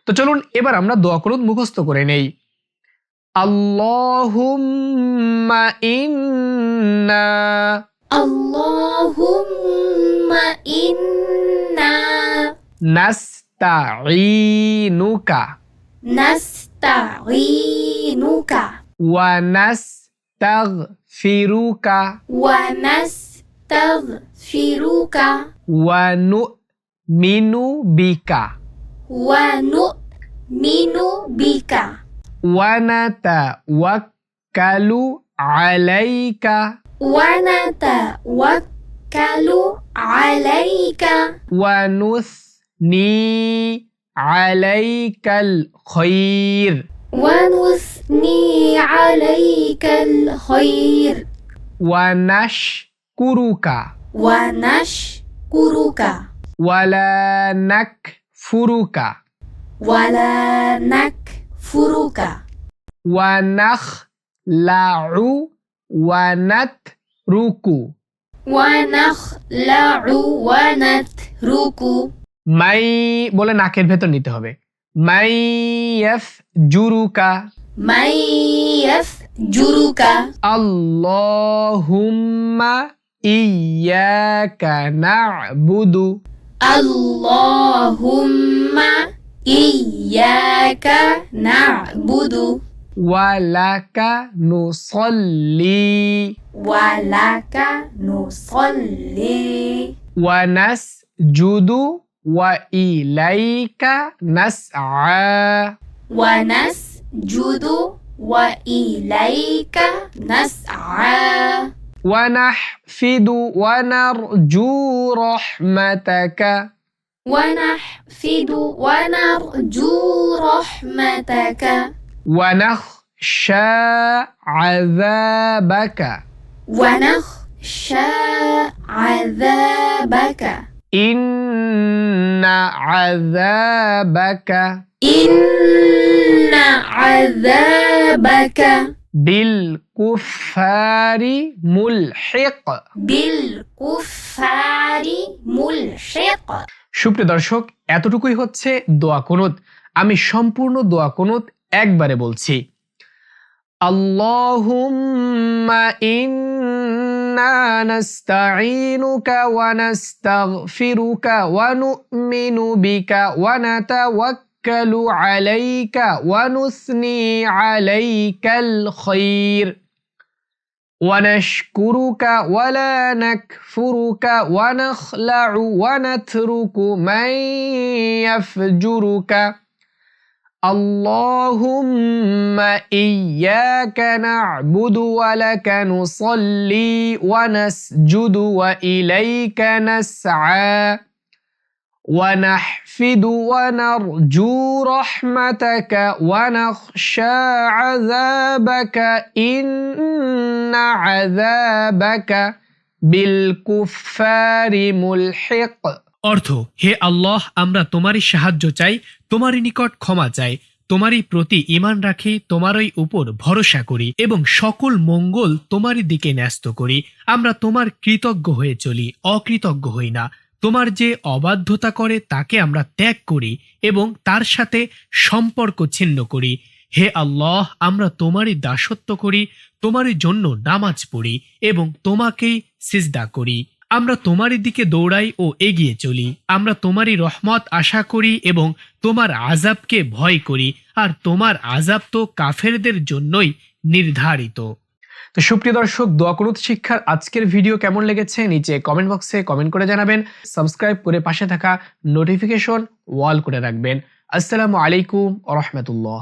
তো চলুন এবার আমরা দোয়া কুনুত মুখস্থ করে নেই। আল্লাহুম্মা ইন্না নাস্তাঈনুকা ওয়া নাস্তাগফিরুকা ওয়া নু'মিনু বিকা ওয়া নাতাওয়াক্কালু আলাইকা ওয়া নুসনি আলাইকাল খায়র ওয়া নাশকুরুকা ওয়ালা নাকফুরুকা ওয়া নাখলাউ ওয়া নাতরুকু মাই বলে নাকের ভেতর নিতে হবে। মাই ইয়াফজুরুকা আল্লাহুম্মা ইয়্যাকা না'বুদু ওয়া লাকা নুসাল্লি ওয়া নাসজুদু ওয়া ইলাইকা নাসআ ওয়া নাহফিদু ওয়া নারজু রাহমাতাকা ওয়া নাখশা আযাবাকা ইন্না আযাবাকা বিল কুফারি মুলহিক। সুপ্রিয় দর্শক, এতটুকুই হচ্ছে দোয়া কুনুত। আমি সম্পূর্ণ দোয়া কুনুত একবারে বলছি। আল্লাহুম্মা ইন্না নাস্তাঈনুকা ওয়া নাস্তাগফিরুকা ওয়া নু'মিনু বিকা ওয়া নাতাওয়াক্কালু আলাইকা ওয়া নুসনি আলাইকাল খায়র ওয়া নাশকুরুকা ওয়া লা নাকফুরুকা ওয়া নাখলাউ ওয়া নাতরুকু মান ইয়াফজুরুকা আল্লাহুম্মা ইয়্যাকা না'বুদু ওয়া লাকা নুসাল্লি ওয়া নাসজুদু ওয়া ইলাইকা নাসআ ওয়া নাহফিদু ওয়া নারজু রাহমাতাকা ওয়া নাখশা আযাবাকা ইন্না আযাবাকা বিল কুফারি মুলহিক। অর্থ, হে আল্লাহ, আমরা তোমারই সাহায্য চাই, তোমারই নিকট ক্ষমা চাই, তোমারই প্রতি ঈমান রাখি, তোমারই উপর ভরসা করি এবং সকল মঙ্গল তোমারই দিকে ন্যস্ত করি। আমরা তোমার কৃতজ্ঞ হয়ে চলি, অকৃতজ্ঞ হই না। তোমার যে অবাধ্যতা করে তাকে আমরা ত্যাগ করি এবং তার সাথে সম্পর্ক ছিন্ন করি। হে আল্লাহ, আমরা তোমারই দাসত্ব করি, তোমারই জন্য নামাজ পড়ি এবং তোমাকেই সিজদা করি। আমরা তোমারই দিকে দৌড়াই ও এগিয়ে চলি। আমরা তোমারই রহমত আশা করি এবং তোমার আযাবকে ভয় করি, আর তোমার আযাব তো কাফেরদের জন্যই নির্ধারিত। তো সুপ্রিয় দর্শক, দোয়া কুনুত শিক্ষার আজকের ভিডিও কেমন লেগেছে নিচে কমেন্ট বক্সে কমেন্ট করে জানাবেন। সাবস্ক্রাইব করে পাশে থাকা নোটিফিকেশন অল করে রাখবেন। আসসালামু আলাইকুম ওয়া রাহমাতুল্লাহ।